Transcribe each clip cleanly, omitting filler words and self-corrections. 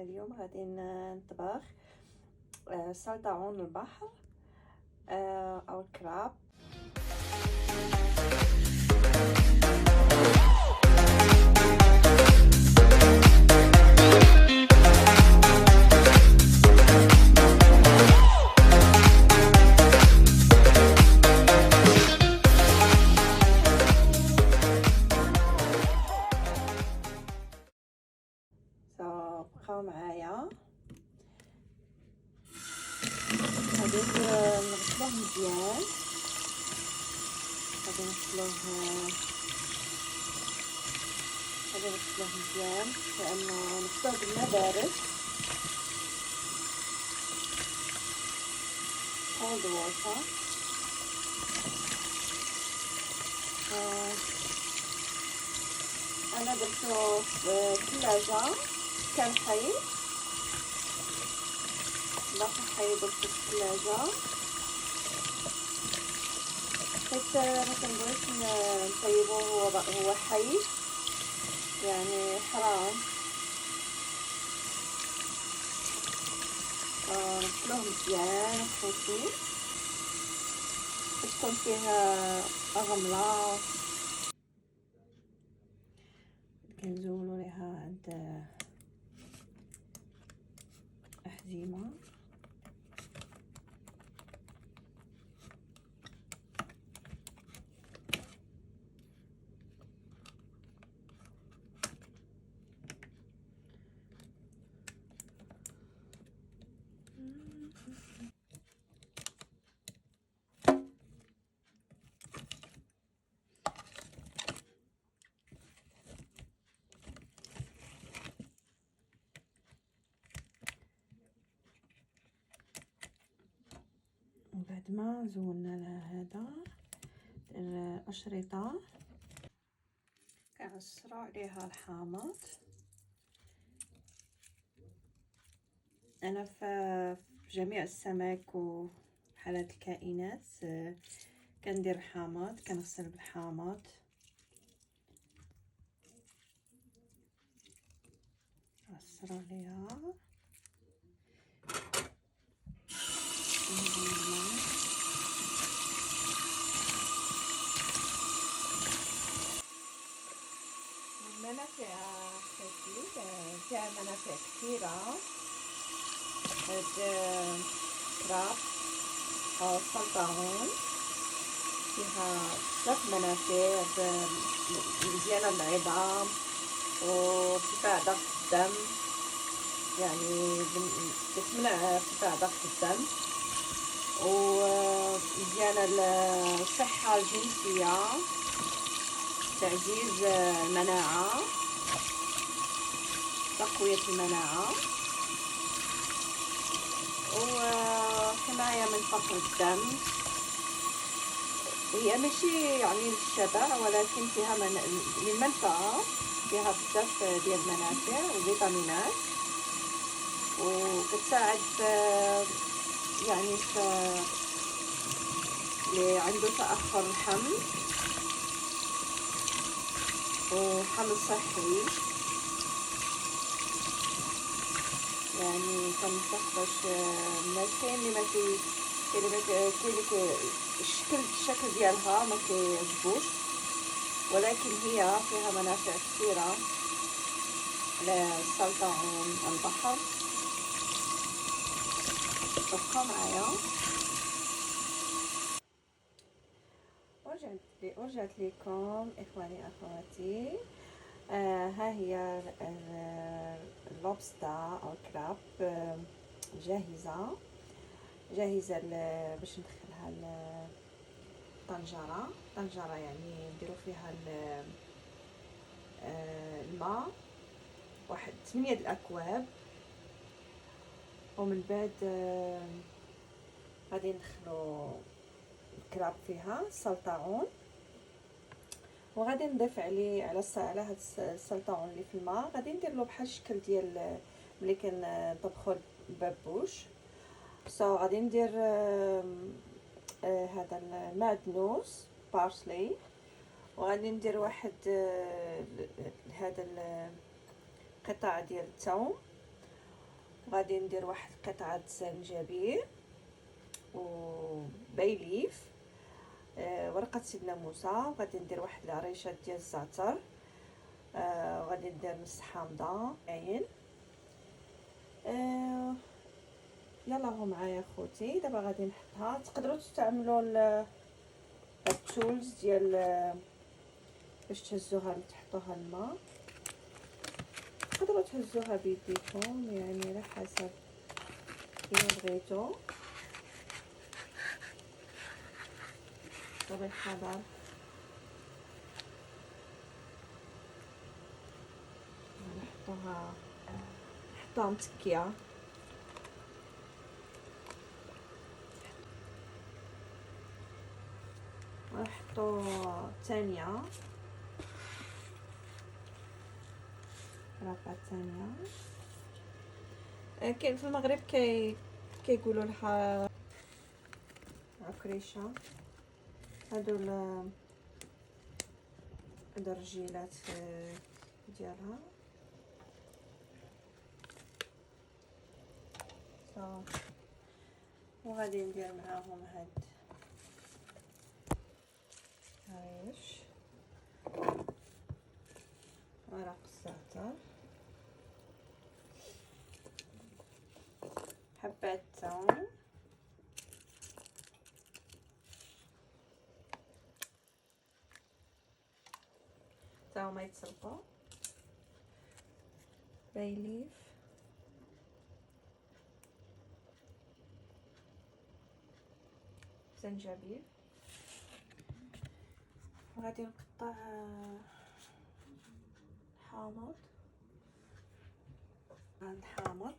اليوم غادي نطبخ سلطعون البحر او الكراب. بقاو معايا، غادي نغسلوه مزيان، غادي نغسلوه مزيان لانه نغسلوه بالماء بارد cold water. انا درتو في الثلاجه، كان حي باقي حي، درتو في الثلاجه حيت ما كنبغيش نطيبوه هو حي، يعني حرام. نغسلوه مزيان اخوتي باش تكون فيها غمله، كنزولو ليها عند أحزمة. وبعد ما زولنا هذا الأشرطة كنعصرو عليها الحامض. انا في جميع السمك وحالات الكائنات كندير حامض، كنغسل بالحامض. نعصرو عليها المنافع فيها منافع كثيرة. هاد كراب أو سلطعون فيها بزاف منافع، مزيانة للعظام وارتفاع ضغط الدم، يعني كتمنع ارتفاع ضغط الدم، ومزيانة للصحة الجنسية، تعزيز المناعة، تقوية المناعة، وحماية من فقر الدم. هي ماشي يعني للشبع، ولكن فيها للمنفعة، فيها بزاف ديال المنافع وفيتامينات، وكتساعد يعني في اللي عنده تأخر الحمل وحمل صحي. يعني كنصح باش الناس كاين اللي الشكل ديالها ما كيعجبوش، ولكن هي فيها منافع كثيره للسلطعون البحر. بقاو معايا. ورجعت لكم اخواني اخواتي. ها هي اللوبستا او الكراب جاهزه باش ندخلها الطنجره، يعني نديرو فيها الماء، واحد 8 الاكواب، ومن بعد غادي ندخلو الكراب فيها السلطعون، وغادي نضيف على هاد السلطعون اللي في الماء، غادي ندير له بحال الشكل ديال ملي كنطبخوا البابوش. غادي ندير هذا المعدنوس بارسلي، وغادي ندير واحد هذا القطع ديال الثوم، غادي ندير واحد قطعه زنجبيل وبايليف، ورقه سيدنا موسى، وغادي ندير واحد العريشه ديال الزعتر، غادي ندير نص حامضه عين. يلا هو معايا خوتي، دابا غادي نحطها. تقدروا تستعملوا التولز ديال باش تهزوها تحطوها الماء، تقدروا تهزوها بيديكم يعني على حسب كيما بغيتو. وبالحذر نحطوها متكيه. نحطو الثانيه، رابعه الثانيه. كاين في المغرب كيقولوا لها عكريشه. هادو الرجيلات ديالها صافي. وغادي ندير معاهم هاد العيش، ورق الزعتر، حبات الثوم، تا هما يتسلقوا، بايليف، زنجبيل. وغادي نقطع الحامض.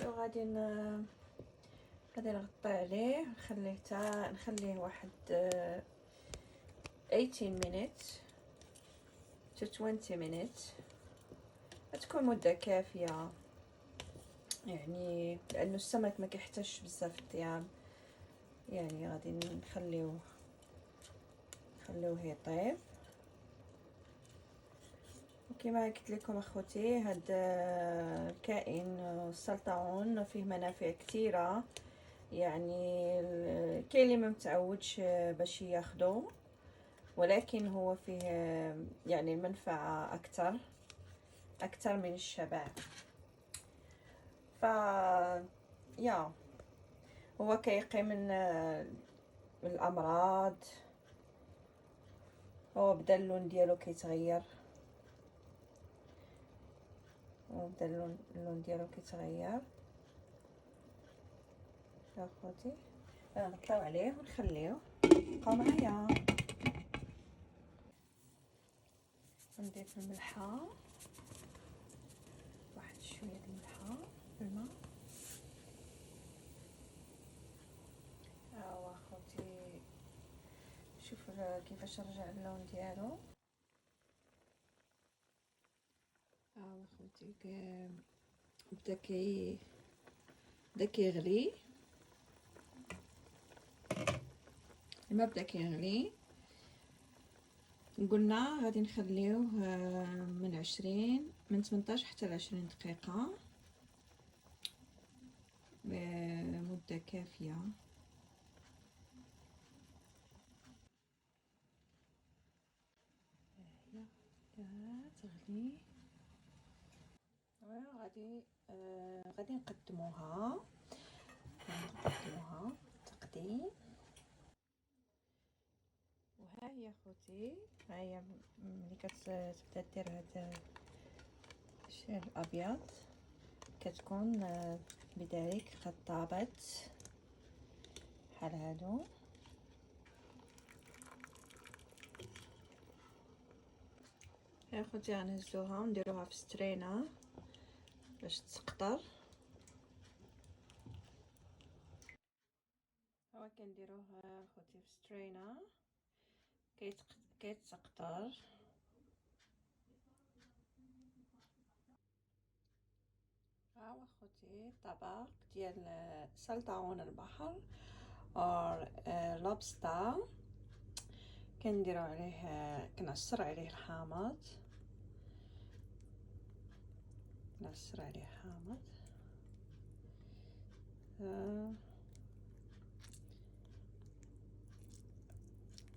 وغادي نغطي عليه، نخليه واحد 18 minutes to 20 minutes. تكون مده كافيه يعني، لانه السمك ما كيحتاجش بزاف الطياب يعني. غادي نخليوه يطيب. وكما قلت لكم اخوتي، هاد الكائن السلطعون فيه منافع كثيره يعني. كاين اللي ما متعودش باش ياخدو، ولكن هو فيه يعني المنفعه اكثر من الشبع. ف يا هو كيقي من الامراض. هو بدا اللون ديالو كيتغير، يا اخوتي. نطلعو عليه ونخليوه. بقاو معايا. نضيف الملحه، واحد شويه الملحه في الماء. ها هو اخوتي، شوفوا كيفاش رجع اللون ديالو. ها هو اخوتي بدا كيغلي. لما بدا كيغلي قلنا غادي نخليوه من 18 حتى ل 20 دقيقه، مده كافيه. تغلي. غادي نقدموها تقديم. وها هي خوتي، ها هي ملي كتبدا دير هذا الشيء الابيض كتكون بذلك قد طابت بحال هادو. يا خوتي غنهزوها ونديروها في سترينه باش تسقطر. هو كنديروه خوتي في سترينه كيتسقطر. ها هو خوتي الطبق ديال سلطعون البحر اور لوبستا كنديرو عليه، كنعصر عليه الحامض، نعصر عليه حامض.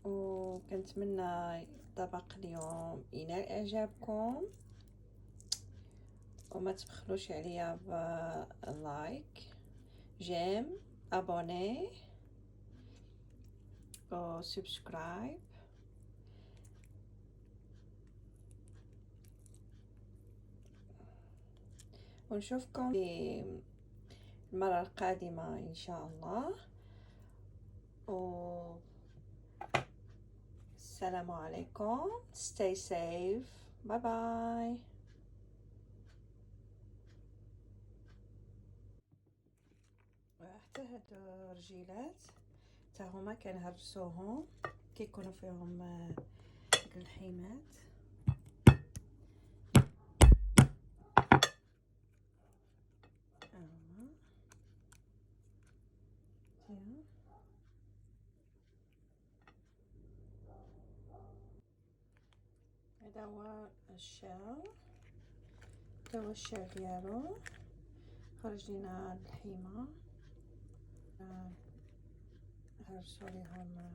وكنتمنى طبق اليوم ينال اعجابكم، وما تبخلوش عليا بلايك، جيم، ابوني و سبسكرايب. ونشوفكم في المرة القادمة ان شاء الله. السلام عليكم. stay safe. باي باي. حتى هادو رجيلات تا هما كنهرسوهم كيكونوا فيهم ديك الحيمات. هذا هو الشال، هذا هو الشال ديالو. خرجينا الحيمه، هرسوا ليهم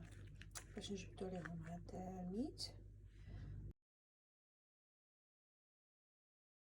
باش نجبدوا ليهم هاد الميت.